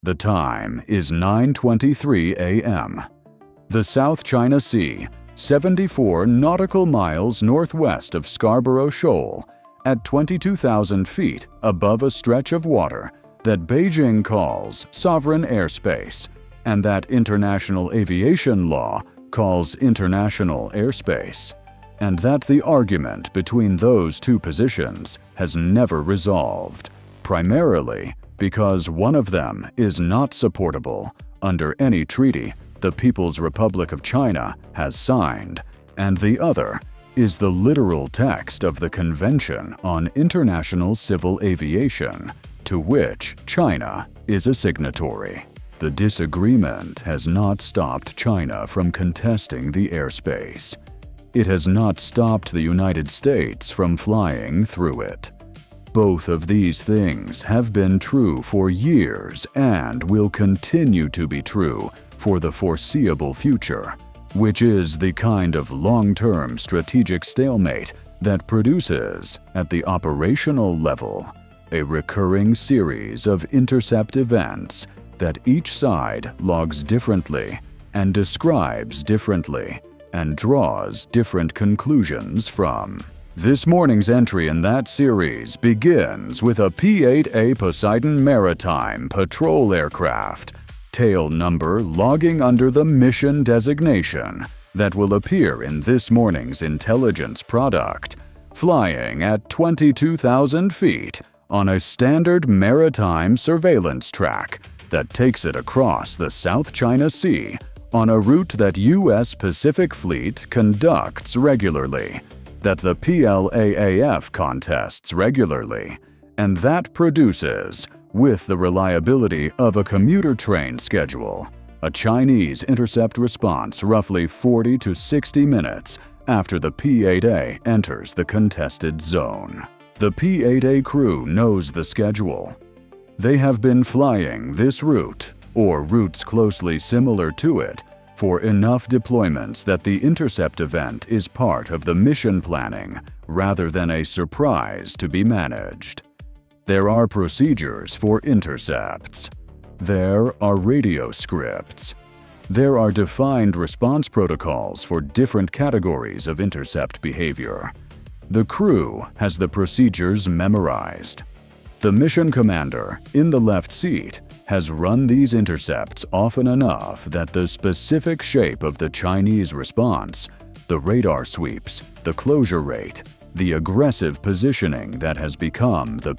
The time is 9:23 a.m. The South China Sea, 74 nautical miles northwest of Scarborough Shoal, at 22,000 feet above a stretch of water that Beijing calls sovereign airspace and that international aviation law calls international airspace, and that the argument between those two positions has never resolved, primarily because one of them is not supportable under any treaty the People's Republic of China has signed, and the other is the literal text of the Convention on International Civil Aviation, to which China is a signatory. The disagreement has not stopped China from contesting the airspace. It has not stopped the United States from flying through it. Both of these things have been true for years and will continue to be true for the foreseeable future, which is the kind of long-term strategic stalemate that produces, at the operational level, a recurring series of intercept events that each side logs differently and describes differently and draws different conclusions from. This morning's entry in that series begins with a P-8A Poseidon maritime patrol aircraft, tail number logging under the mission designation that will appear in this morning's intelligence product, flying at 22,000 feet on a standard maritime surveillance track that takes it across the South China Sea on a route that US Pacific Fleet conducts regularly, that the PLAAF contests regularly, and that produces, with the reliability of a commuter train schedule, a Chinese intercept response roughly 40 to 60 minutes after the P-8A enters the contested zone. The P-8A crew knows the schedule. They have been flying this route, or routes closely similar to it, for enough deployments that the intercept event is part of the mission planning rather than a surprise to be managed. There are procedures for intercepts. There are radio scripts. There are defined response protocols for different categories of intercept behavior. The crew has the procedures memorized. The mission commander, in the left seat, has run these intercepts often enough that the specific shape of the Chinese response, the radar sweeps, the closure rate, the aggressive positioning that has become the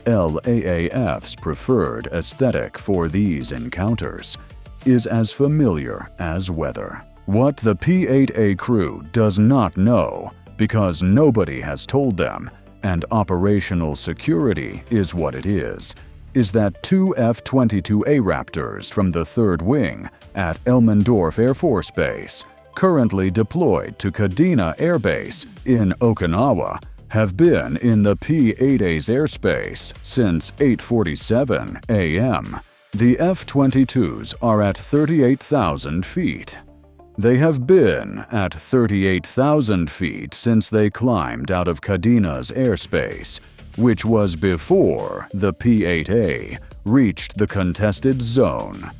PLAAF's preferred aesthetic for these encounters, is as familiar as weather. What the P-8A crew does not know, because nobody has told them, and operational security is what it is that two F-22A Raptors from the 3rd Wing at Elmendorf Air Force Base, currently deployed to Kadena Air Base in Okinawa, have been in the P-8A's airspace since 8:47 a.m. The F-22s are at 38,000 feet. They have been at 38,000 feet since they climbed out of Kadena's airspace, which was before the P-8A reached the contested zone.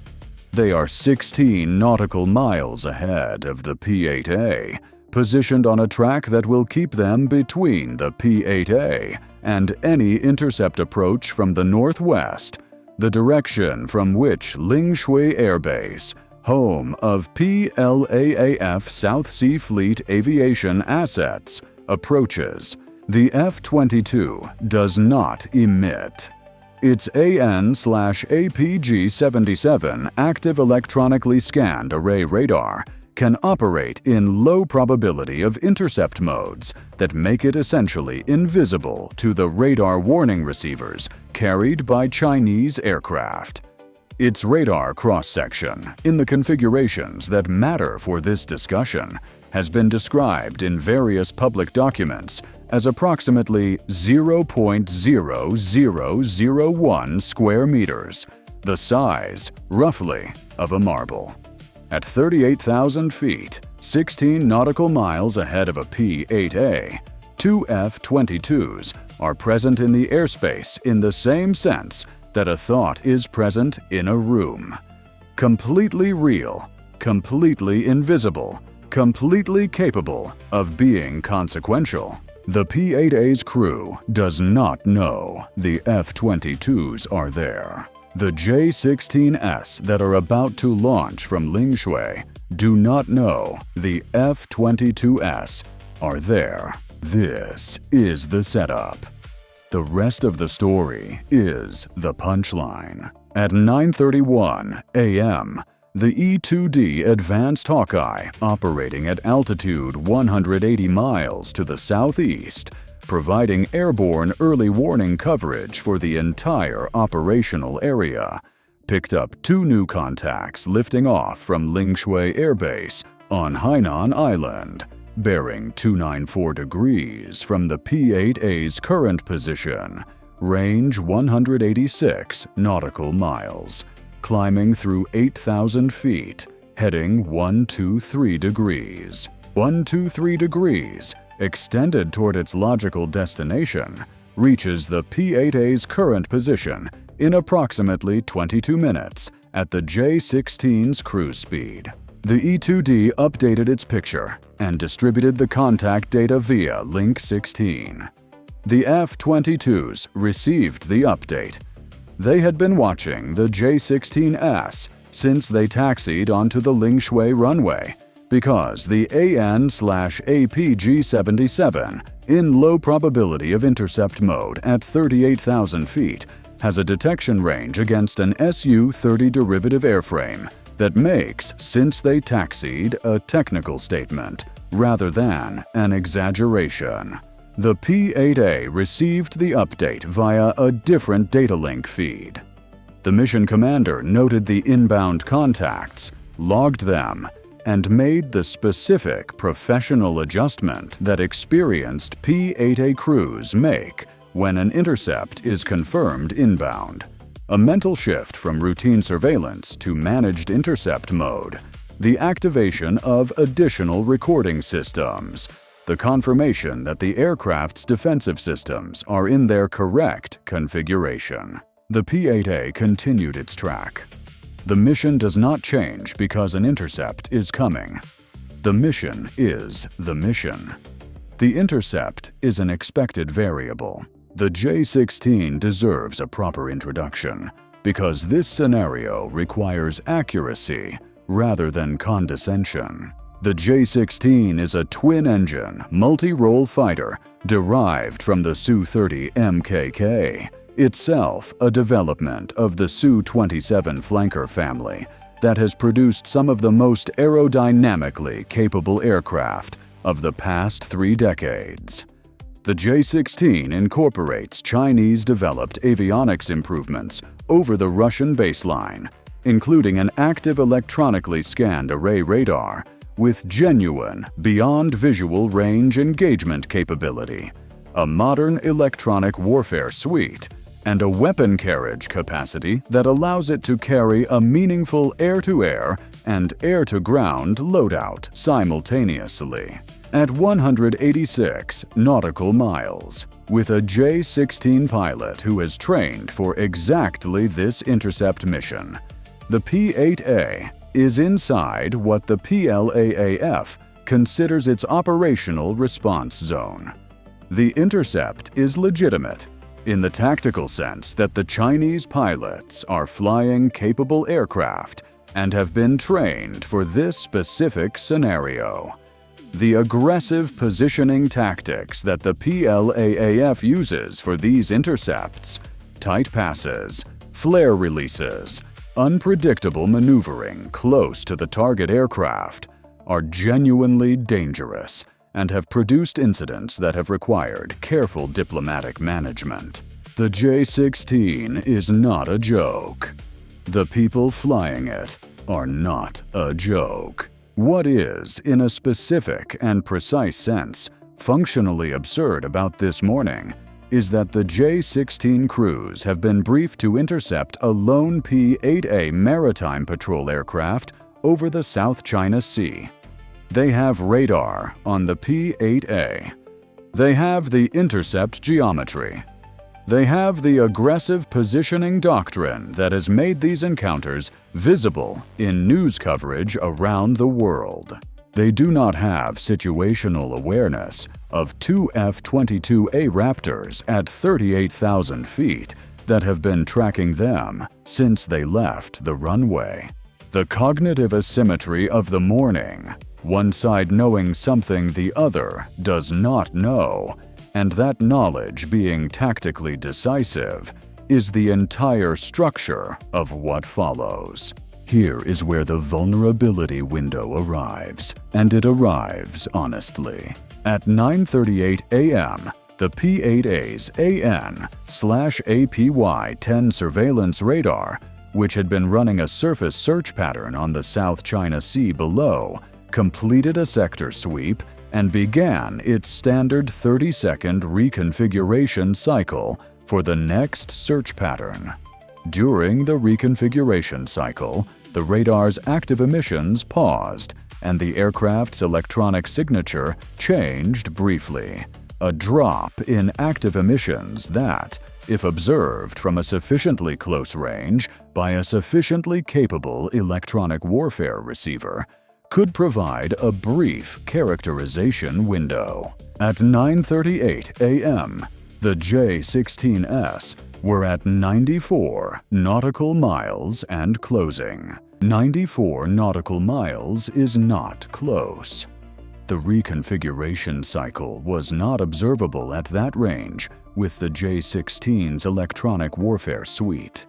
They are 16 nautical miles ahead of the P-8A, positioned on a track that will keep them between the P-8A and any intercept approach from the northwest, the direction from which Lingshui Air Base, home of PLAAF South Sea Fleet aviation assets, approaches. The F-22 does not emit. Its AN/APG-77 active electronically scanned array radar can operate in low probability of intercept modes that make it essentially invisible to the radar warning receivers carried by Chinese aircraft. Its radar cross-section, in the configurations that matter for this discussion, has been described in various public documents as approximately 0.0001 square meters, the size, roughly, of a marble. At 38,000 feet, 16 nautical miles ahead of a P-8A, two F-22s are present in the airspace in the same sense that a thought is present in a room. Completely real, completely invisible, completely capable of being consequential. The P-8A's crew does not know the F-22s are there. The J-16s that are about to launch from Lingshui do not know the F-22s are there. This is the setup. The rest of the story is the punchline. At 9:31 a.m., the E-2D Advanced Hawkeye, operating at altitude 180 miles to the southeast, providing airborne early warning coverage for the entire operational area, picked up 2 new contacts lifting off from Lingshui Air Base on Hainan Island, bearing 294 degrees from the P-8A's current position, range 186 nautical miles, climbing through 8,000 feet, heading 123 degrees. 123 degrees, extended toward its logical destination, reaches the P-8A's current position in approximately 22 minutes at the J-16's cruise speed. The E-2D updated its picture and distributed the contact data via Link 16. The F-22s received the update. They had been watching the J-16s since they taxied onto the Lingshui runway because the AN/APG-77 in low probability of intercept mode at 38,000 feet has a detection range against an Su-30 derivative airframe that makes "since they taxied" a technical statement rather than an exaggeration. The P-8A received the update via a different data link feed. The mission commander noted the inbound contacts, logged them, and made the specific professional adjustment that experienced P-8A crews make when an intercept is confirmed inbound. A mental shift from routine surveillance to managed intercept mode, the activation of additional recording systems, the confirmation that the aircraft's defensive systems are in their correct configuration. The P-8A continued its track. The mission does not change because an intercept is coming. The mission is the mission. The intercept is an expected variable. The J-16 deserves a proper introduction because this scenario requires accuracy rather than condescension. The J-16 is a twin-engine, multi-role fighter derived from the Su-30 MKK, itself a development of the Su-27 flanker family that has produced some of the most aerodynamically capable aircraft of the past 3 decades. The J-16 incorporates Chinese-developed avionics improvements over the Russian baseline, including an active electronically scanned array radar with genuine beyond-visual range engagement capability, a modern electronic warfare suite, and a weapon carriage capacity that allows it to carry a meaningful air-to-air and air-to-ground loadout simultaneously. At 186 nautical miles, with a J-16 pilot who is trained for exactly this intercept mission, the P-8A is inside what the PLAAF considers its operational response zone. The intercept is legitimate in the tactical sense that the Chinese pilots are flying capable aircraft and have been trained for this specific scenario. The aggressive positioning tactics that the PLAAF uses for these intercepts, tight passes, flare releases, unpredictable maneuvering close to the target aircraft, are genuinely dangerous and have produced incidents that have required careful diplomatic management. The J-16 is not a joke. The people flying it are not a joke. What is, in a specific and precise sense, functionally absurd about this morning is that the J-16 crews have been briefed to intercept a lone P-8A maritime patrol aircraft over the South China Sea. They have radar on the P-8A. They have the intercept geometry. They have the aggressive positioning doctrine that has made these encounters visible in news coverage around the world. They do not have situational awareness of two F-22A Raptors at 38,000 feet that have been tracking them since they left the runway. The cognitive asymmetry of the morning, one side knowing something the other does not know, and that knowledge being tactically decisive, is the entire structure of what follows. Here is where the vulnerability window arrives, and it arrives honestly. At 9:38 a.m., the P-8A's AN/APY-10 surveillance radar, which had been running a surface search pattern on the South China Sea below, completed a sector sweep and began its standard 30-second reconfiguration cycle for the next search pattern. During the reconfiguration cycle, the radar's active emissions paused and the aircraft's electronic signature changed briefly, a drop in active emissions that, if observed from a sufficiently close range by a sufficiently capable electronic warfare receiver, could provide a brief characterization window. At 9:38 a.m., the J-16s were at 94 nautical miles and closing. 94 nautical miles is not close. The reconfiguration cycle was not observable at that range with the J-16's electronic warfare suite.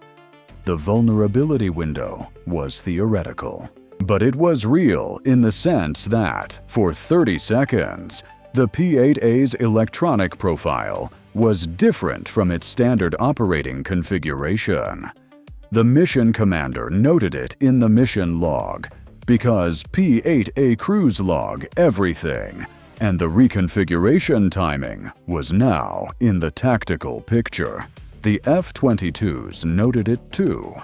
The vulnerability window was theoretical. But it was real in the sense that, for 30 seconds, the P-8A's electronic profile was different from its standard operating configuration. The mission commander noted it in the mission log, because P-8A crews log everything, and the reconfiguration timing was now in the tactical picture. The F-22s noted it too.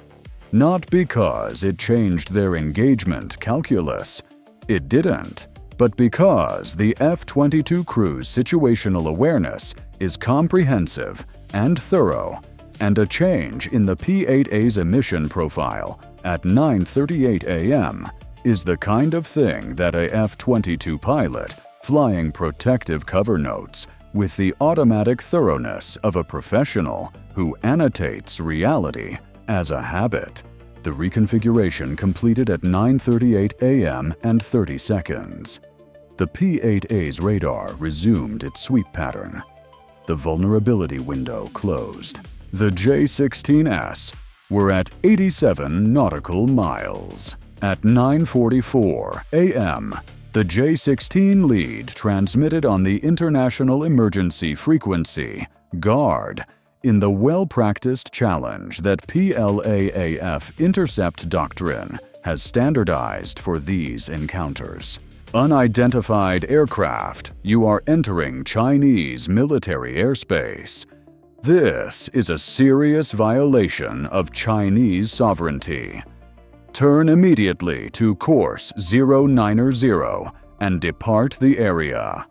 Not because it changed their engagement calculus, it didn't, but because the F-22 crew's situational awareness is comprehensive and thorough, and a change in the P-8A's emission profile at 9:38 a.m. is the kind of thing that a F-22 pilot flying protective cover notes with the automatic thoroughness of a professional who annotates reality as a habit. The reconfiguration completed at 9:38 a.m. and 30 seconds. The P-8A's radar resumed its sweep pattern. The vulnerability window closed. The J-16s were at 87 nautical miles. At 9:44 a.m., the J-16 lead transmitted on the International Emergency Frequency, GUARD, in the well-practiced challenge that PLAAF intercept doctrine has standardized for these encounters. Unidentified aircraft, you are entering Chinese military airspace. This is a serious violation of Chinese sovereignty. Turn immediately to course 090 and depart the area.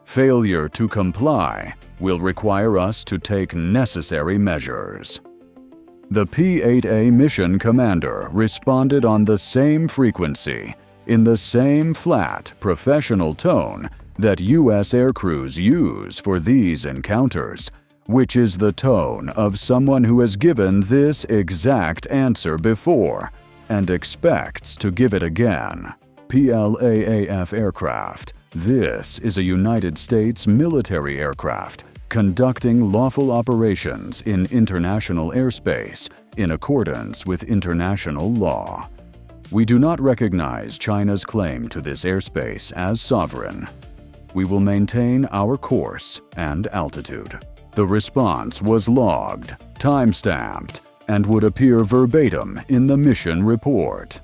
Failure to comply will require us to take necessary measures. The P-8A mission commander responded on the same frequency, in the same flat, professional tone that U.S. aircrews use for these encounters, which is the tone of someone who has given this exact answer before and expects to give it again. PLAAF aircraft. This is a United States military aircraft conducting lawful operations in international airspace in accordance with international law. We do not recognize China's claim to this airspace as sovereign. We will maintain our course and altitude. The response was logged, time-stamped, and would appear verbatim in the mission report.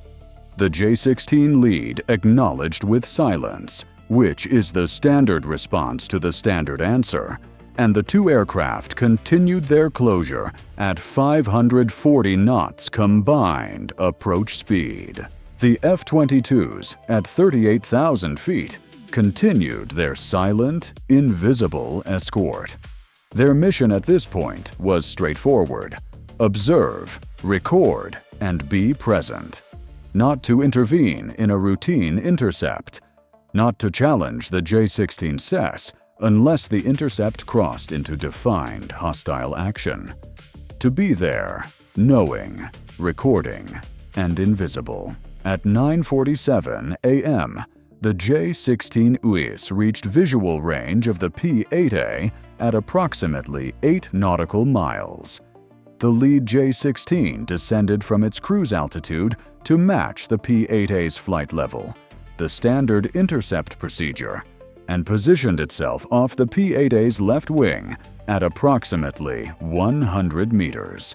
The J-16 lead acknowledged with silence, which is the standard response to the standard answer, and the two aircraft continued their closure at 540 knots combined approach speed. The F-22s, at 38,000 feet, continued their silent, invisible escort. Their mission at this point was straightforward: observe, record, and be present. Not to intervene in a routine intercept. Not to challenge the J-16 CES unless the intercept crossed into defined hostile action. To be there, knowing, recording, and invisible. At 9:47 a.m., the J-16 US reached visual range of the P-8A at approximately 8 nautical miles. The lead J-16 descended from its cruise altitude to match the P-8A's flight level, the standard intercept procedure, and positioned itself off the P-8A's left wing at approximately 100 meters.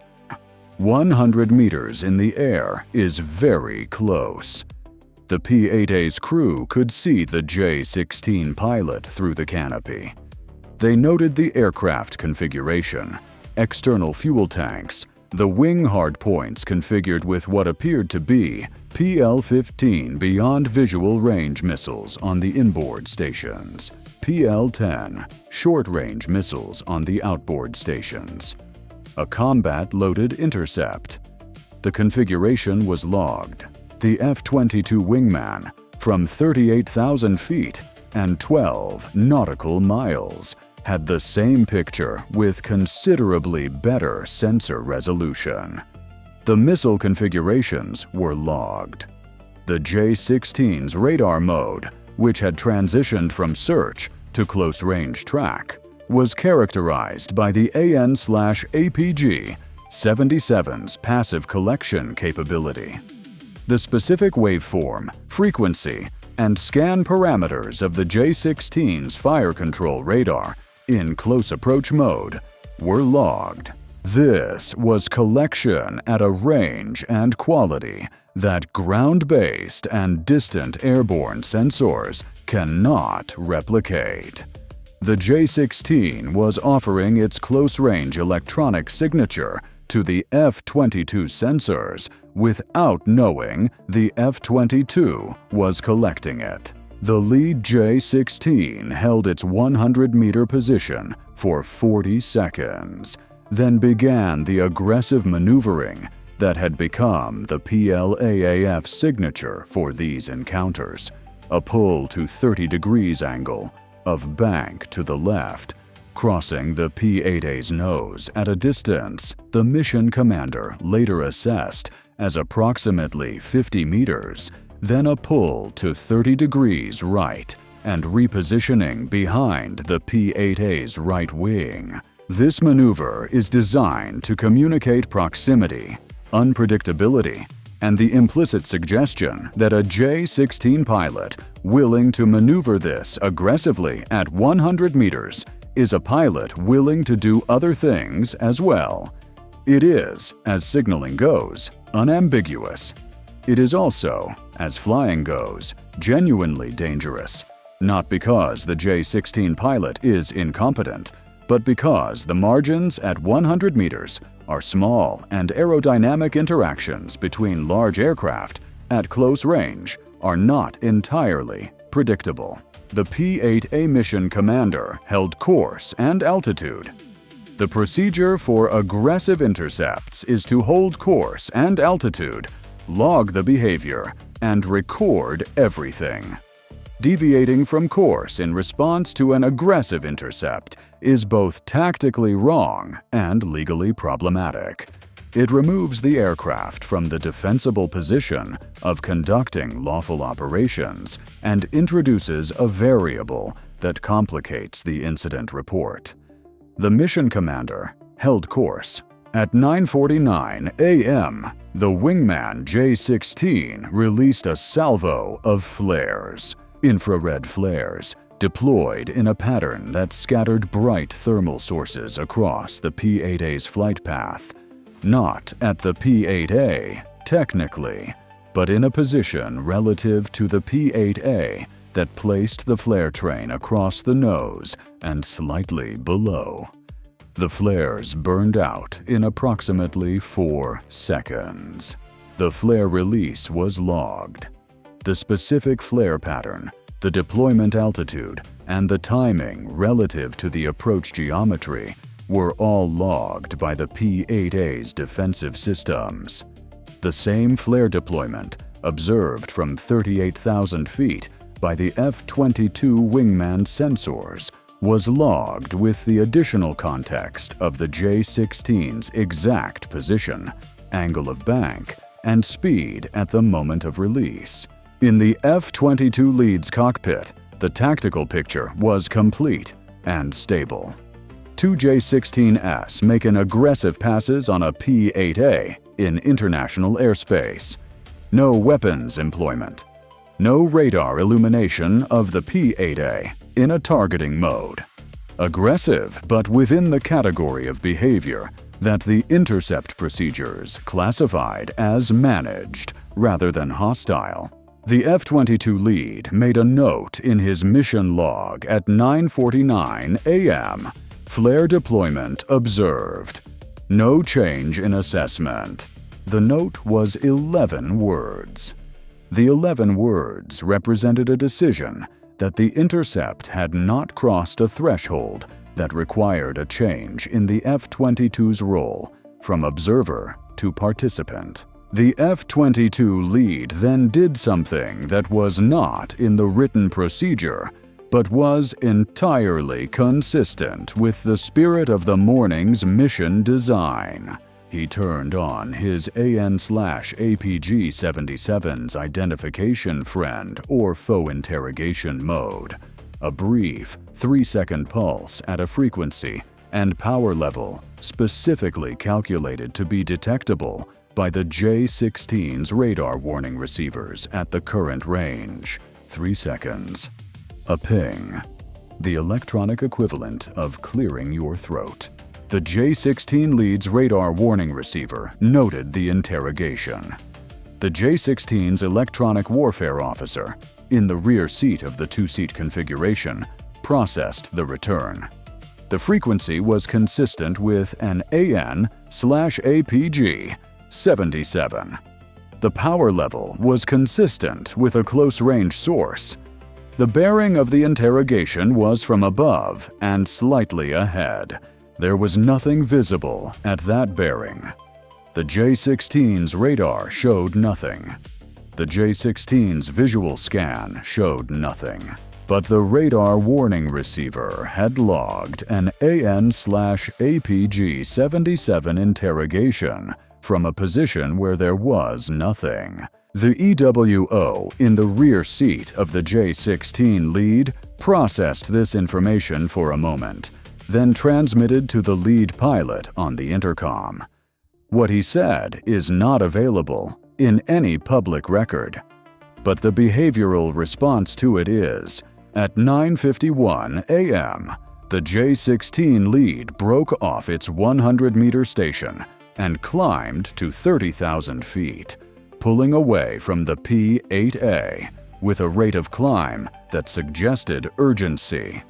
100 meters in the air is very close. The P-8A's crew could see the J-16 pilot through the canopy. They noted the aircraft configuration, external fuel tanks, the wing hardpoints configured with what appeared to be PL-15 beyond visual range missiles on the inboard stations, PL-10 short-range missiles on the outboard stations, a combat-loaded intercept. The configuration was logged. The F-22 wingman from 38,000 feet and 12 nautical miles had the same picture with considerably better sensor resolution. The missile configurations were logged. The J-16's radar mode, which had transitioned from search to close-range track, was characterized by the AN/APG-77's passive collection capability. The specific waveform, frequency, and scan parameters of the J-16's fire control radar in close approach mode were logged. This was collection at a range and quality that ground-based and distant airborne sensors cannot replicate. The J-16 was offering its close-range electronic signature to the F-22 sensors without knowing the F-22 was collecting it. The lead J-16 held its 100-meter position for 40 seconds, then began the aggressive maneuvering that had become the PLAAF signature for these encounters, a pull to 30 degrees angle of bank to the left, crossing the P-8A's nose at a distance the mission commander later assessed as approximately 50 meters, then a pull to 30 degrees right and repositioning behind the P-8A's right wing. This maneuver is designed to communicate proximity, unpredictability, and the implicit suggestion that a J-16 pilot willing to maneuver this aggressively at 100 meters is a pilot willing to do other things as well. It is, as signaling goes, unambiguous. It is also, as flying goes, genuinely dangerous, not because the J-16 pilot is incompetent, but because the margins at 100 meters are small and aerodynamic interactions between large aircraft at close range are not entirely predictable. The P-8A mission commander held course and altitude. The procedure for aggressive intercepts is to hold course and altitude, log the behavior, and record everything. Deviating from course in response to an aggressive intercept is both tactically wrong and legally problematic. It removes the aircraft from the defensible position of conducting lawful operations and introduces a variable that complicates the incident report. The mission commander held course. At 9:49 a.m., the wingman J-16 released a salvo of flares, infrared flares, deployed in a pattern that scattered bright thermal sources across the P-8A's flight path. Not at the P-8A, technically, but in a position relative to the P-8A that placed the flare train across the nose and slightly below. The flares burned out in approximately 4 seconds. The flare release was logged. The specific flare pattern, the deployment altitude, and the timing relative to the approach geometry were all logged by the P-8A's defensive systems. The same flare deployment observed from 38,000 feet by the F-22 wingman sensors was logged with the additional context of the J-16's exact position, angle of bank, and speed at the moment of release. In the F-22 lead's cockpit, the tactical picture was complete and stable. Two J-16s making aggressive passes on a P-8A in international airspace. No weapons employment. No radar illumination of the P-8A in a targeting mode. Aggressive, but within the category of behavior that the intercept procedures classified as managed rather than hostile. The F-22 lead made a note in his mission log at 9:49 a.m. Flare deployment observed. No change in assessment. The note was 11 words. The 11 words represented a decision that the intercept had not crossed a threshold that required a change in the F-22's role from observer to participant. The F-22 lead then did something that was not in the written procedure, but was entirely consistent with the spirit of the morning's mission design. He turned on his AN/APG-77's identification friend or foe interrogation mode, a brief 3-second pulse at a frequency and power level specifically calculated to be detectable by the J-16's radar warning receivers at the current range, 3 seconds. A ping, the electronic equivalent of clearing your throat. The J-16 lead's radar warning receiver noted the interrogation. The J-16's electronic warfare officer, in the rear seat of the two-seat configuration, processed the return. The frequency was consistent with an AN/APG-77. The power level was consistent with a close-range source. The bearing of the interrogation was from above and slightly ahead. There was nothing visible at that bearing. The J-16's radar showed nothing. The J-16's visual scan showed nothing. But the radar warning receiver had logged an AN/APG-77 interrogation from a position where there was nothing. The EWO in the rear seat of the J-16 lead processed this information for a moment, then transmitted to the lead pilot on the intercom. What he said is not available in any public record, but the behavioral response to it is, at 9:51 a.m., the J-16 lead broke off its 100-meter station and climbed to 30,000 feet, pulling away from the P-8A with a rate of climb that suggested urgency.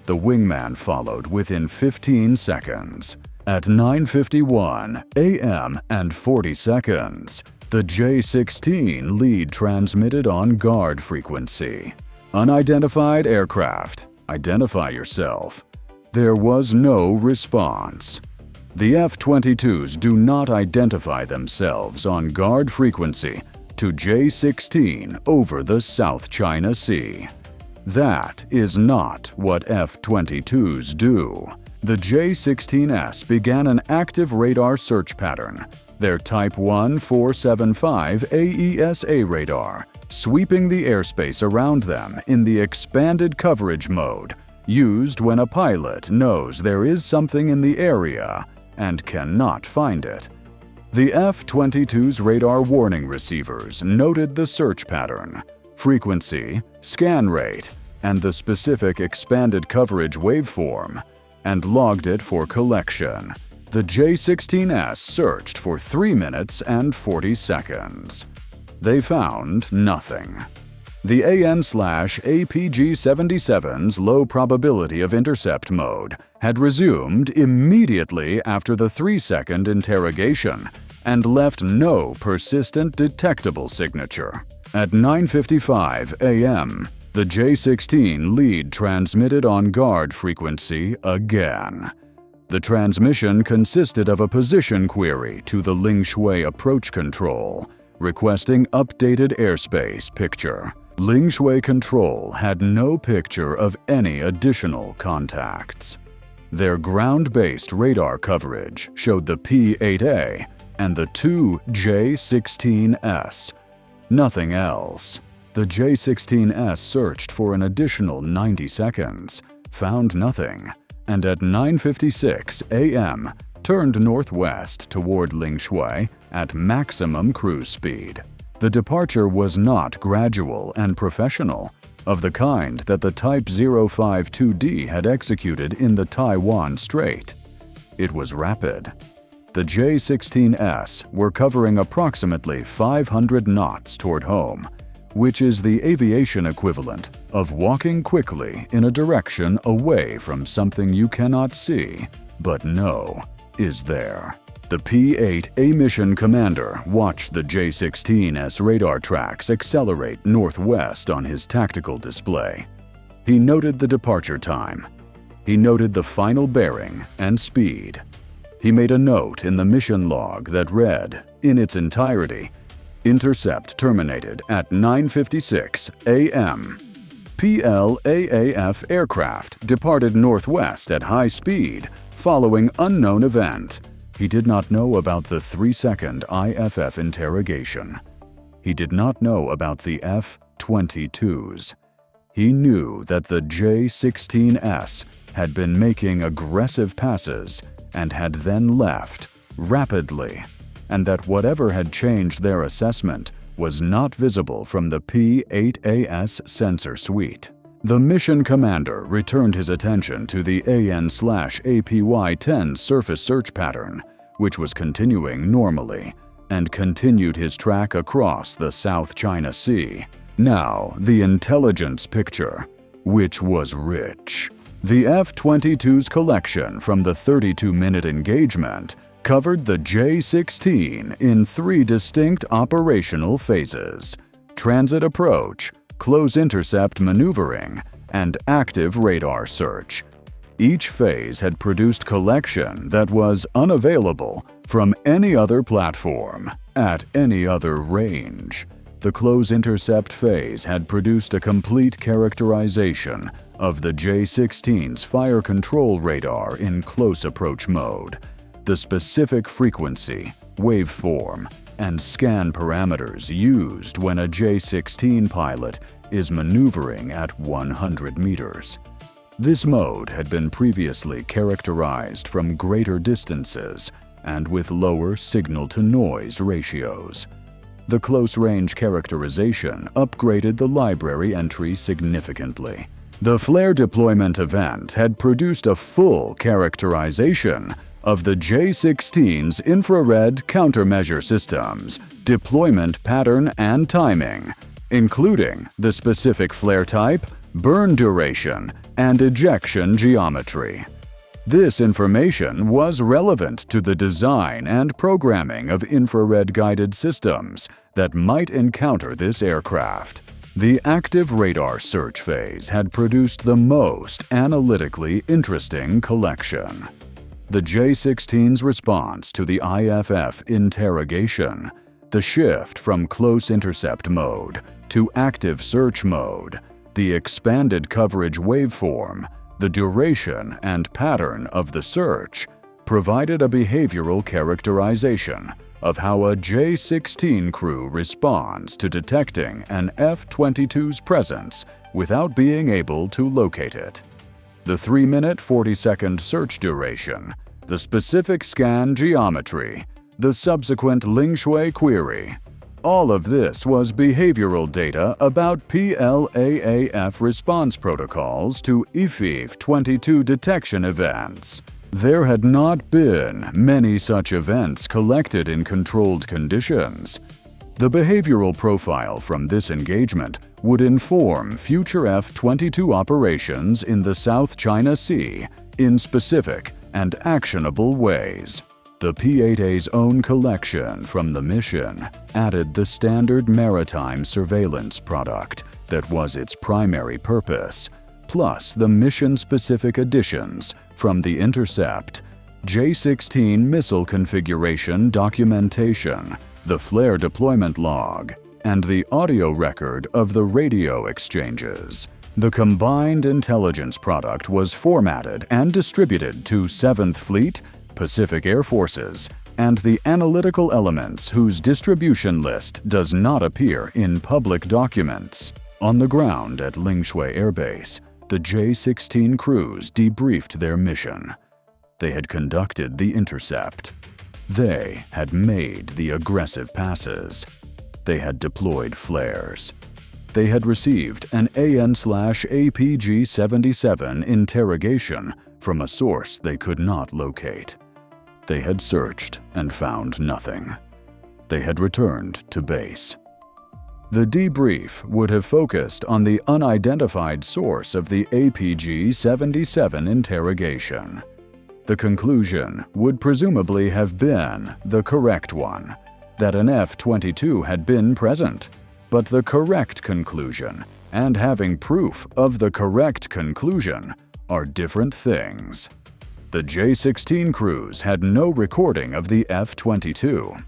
The wingman followed within 15 seconds. At 9:51 a.m. and 40 seconds, the J-16 lead transmitted on guard frequency. Unidentified aircraft, identify yourself. There was no response. The F-22s do not identify themselves on guard frequency to J-16 over the South China Sea. That is not what F-22s do. The J-16s began an active radar search pattern, their Type 1475 AESA radar, sweeping the airspace around them in the expanded coverage mode, used when a pilot knows there is something in the area and cannot find it. The F-22's radar warning receivers noted the search pattern, frequency, scan rate, and the specific expanded coverage waveform, and logged it for collection. The J-16s searched for 3 minutes and 40 seconds. They found nothing. The AN/APG-77's low probability of intercept mode had resumed immediately after the 3-second interrogation and left no persistent detectable signature. At 9:55 a.m., The J-16 lead transmitted on guard frequency again. The transmission consisted of a position query to the Lingshui approach control, requesting updated airspace picture. Lingshui Control had no picture of any additional contacts. Their ground-based radar coverage showed the P-8A and the two J-16s. Nothing else. The J-16s searched for an additional 90 seconds, found nothing, and at 9:56 a.m. turned northwest toward Lingshui at maximum cruise speed. The departure was not gradual and professional, of the kind that the Type 052D had executed in the Taiwan Strait. It was rapid. The J-16s were covering approximately 500 knots toward home, which is the aviation equivalent of walking quickly in a direction away from something you cannot see, but know is there. The P-8A mission commander watched the J-16s radar tracks accelerate northwest on his tactical display. He noted the departure time. He noted the final bearing and speed. He made a note in the mission log that read, in its entirety, "Intercept terminated at 9:56 a.m. PLAAF aircraft departed northwest at high speed following unknown event." He did not know about the 3-second IFF interrogation. He did not know about the F-22s. He knew that the J-16s had been making aggressive passes and had then left rapidly, and that whatever had changed their assessment was not visible from the P-8A's sensor suite. The mission commander returned his attention to the AN/APY-10 surface search pattern, which was continuing normally, and continued his track across the South China Sea. Now, the intelligence picture, which was rich. The F-22's collection from the 32-minute engagement covered the J-16 in 3 distinct operational phases: transit approach, close intercept maneuvering, and active radar search. Each phase had produced collection that was unavailable from any other platform at any other range. The close intercept phase had produced a complete characterization of the J-16's fire control radar in close approach mode, the specific frequency, waveform, and scan parameters used when a J-16 pilot is maneuvering at 100 meters. This mode had been previously characterized from greater distances and with lower signal-to-noise ratios. The close-range characterization upgraded the library entry significantly. The flare deployment event had produced a full characterization of the J-16's infrared countermeasure systems, deployment pattern and timing, including the specific flare type, burn duration, and ejection geometry. This information was relevant to the design and programming of infrared-guided systems that might encounter this aircraft. The active radar search phase had produced the most analytically interesting collection. The J-16's response to the IFF interrogation, the shift from close intercept mode to active search mode, the expanded coverage waveform, the duration and pattern of the search, provided a behavioral characterization of how a J-16 crew responds to detecting an F-22's presence without being able to locate it. The 3-minute 40-second search duration, the specific scan geometry, the subsequent Lingshui query. All of this was behavioral data about PLAAF response protocols to IFF-22 detection events. There had not been many such events collected in controlled conditions. The behavioral profile from this engagement would inform future F-22 operations in the South China Sea in specific and actionable ways. The P-8A's own collection from the mission added the standard maritime surveillance product that was its primary purpose, plus the mission-specific additions from the Intercept, J-16 missile configuration documentation, the flare deployment log, and the audio record of the radio exchanges. The combined intelligence product was formatted and distributed to 7th Fleet, Pacific Air Forces, and the analytical elements whose distribution list does not appear in public documents. On the ground at Lingshui Air Base, the J-16 crews debriefed their mission. They had conducted the intercept. They had made the aggressive passes. They had deployed flares. They had received an AN/APG-77 interrogation from a source they could not locate. They had searched and found nothing. They had returned to base. The debrief would have focused on the unidentified source of the APG-77 interrogation. The conclusion would presumably have been the correct one, that an F-22 had been present, but the correct conclusion and having proof of the correct conclusion are different things. The J-16 crews had no recording of the F-22.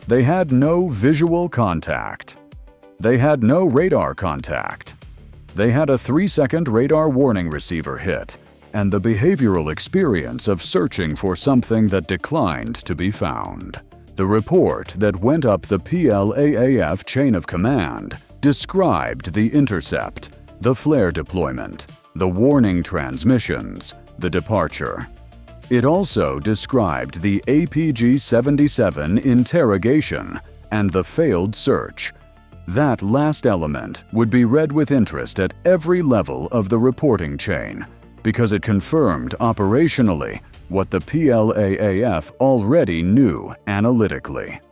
They had no visual contact. They had no radar contact. They had a 3-second radar warning receiver hit, and the behavioral experience of searching for something that declined to be found. The report that went up the PLAAF chain of command described the intercept, the flare deployment, the warning transmissions, the departure. It also described the APG-77 interrogation and the failed search. That last element would be read with interest at every level of the reporting chain, because it confirmed operationally what the PLAAF already knew analytically.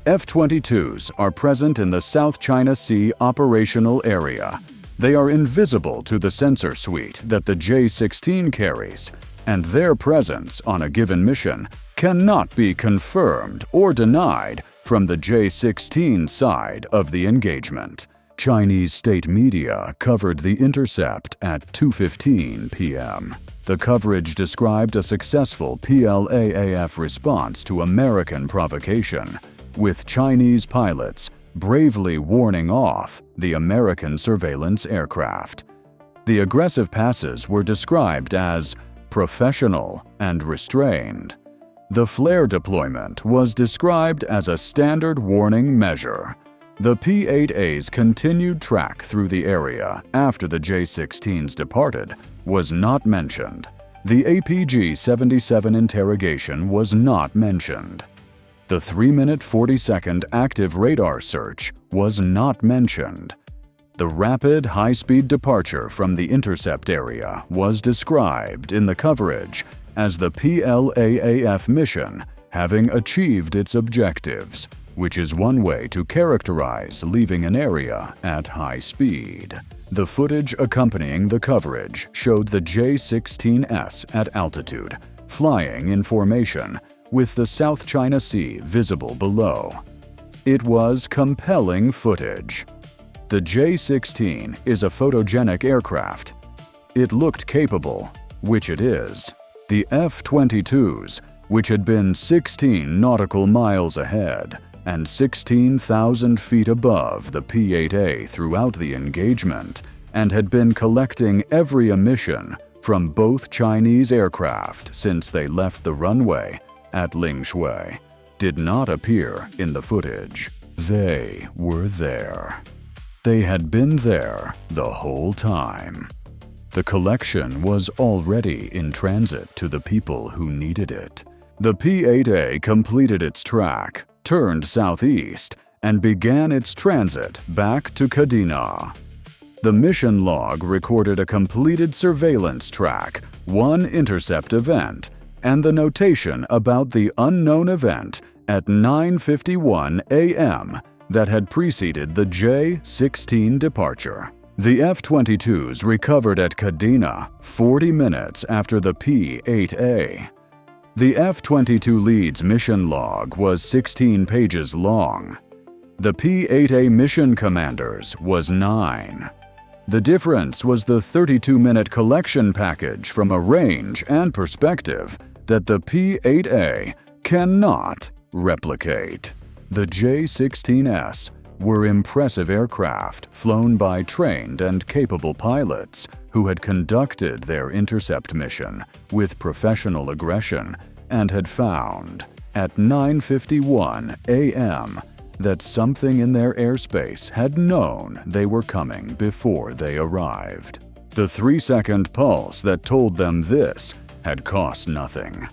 F-22s are present in the South China Sea operational area. They are invisible to the sensor suite that the J-16 carries, and their presence on a given mission cannot be confirmed or denied from the J-16 side of the engagement. Chinese state media covered the intercept at 2:15 p.m. The coverage described a successful PLAAF response to American provocation, with Chinese pilots bravely warning off the American surveillance aircraft. The aggressive passes were described as professional and restrained. The flare deployment was described as a standard warning measure. The P-8A's continued track through the area after the J-16s departed was not mentioned. The APG-77 interrogation was not mentioned. The 3-minute 40-second active radar search was not mentioned. The rapid high-speed departure from the intercept area was described in the coverage as the PLAAF mission having achieved its objectives, which is one way to characterize leaving an area at high speed. The footage accompanying the coverage showed the J-16s at altitude, flying in formation, with the South China Sea visible below. It was compelling footage. The J-16 is a photogenic aircraft. It looked capable, which it is. The F-22s, which had been 16 nautical miles ahead and 16,000 feet above the P-8A throughout the engagement, and had been collecting every emission from both Chinese aircraft since they left the runway at Lingshui, did not appear in the footage. They were there. They had been there the whole time. The collection was already in transit to the people who needed it. The P-8A completed its track, turned southeast, and began its transit back to Kadena. The mission log recorded a completed surveillance track, one intercept event, and the notation about the unknown event at 9:51 a.m. that had preceded the J-16 departure. The F-22s recovered at Kadena 40 minutes after the P-8A. The F-22 lead's mission log was 16 pages long. The P-8A mission commanders was 9. The difference was the 32-minute collection package from a range and perspective that the P-8A cannot replicate. The J-16s were impressive aircraft flown by trained and capable pilots who had conducted their intercept mission with professional aggression and had found, at 9:51 a.m., that something in their airspace had known they were coming before they arrived. The 3-second pulse that told them this had cost nothing.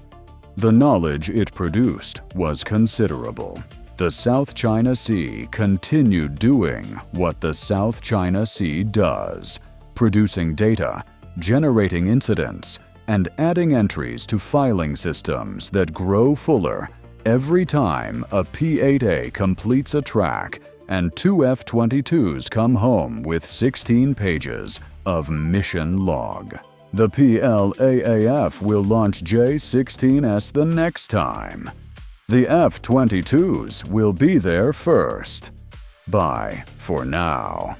The knowledge it produced was considerable. The South China Sea continued doing what the South China Sea does, producing data, generating incidents, and adding entries to filing systems that grow fuller every time a P-8A completes a track and 2 F-22s come home with 16 pages of mission log. The PLAAF will launch J-16s the next time. The F-22s will be there first. Bye for now.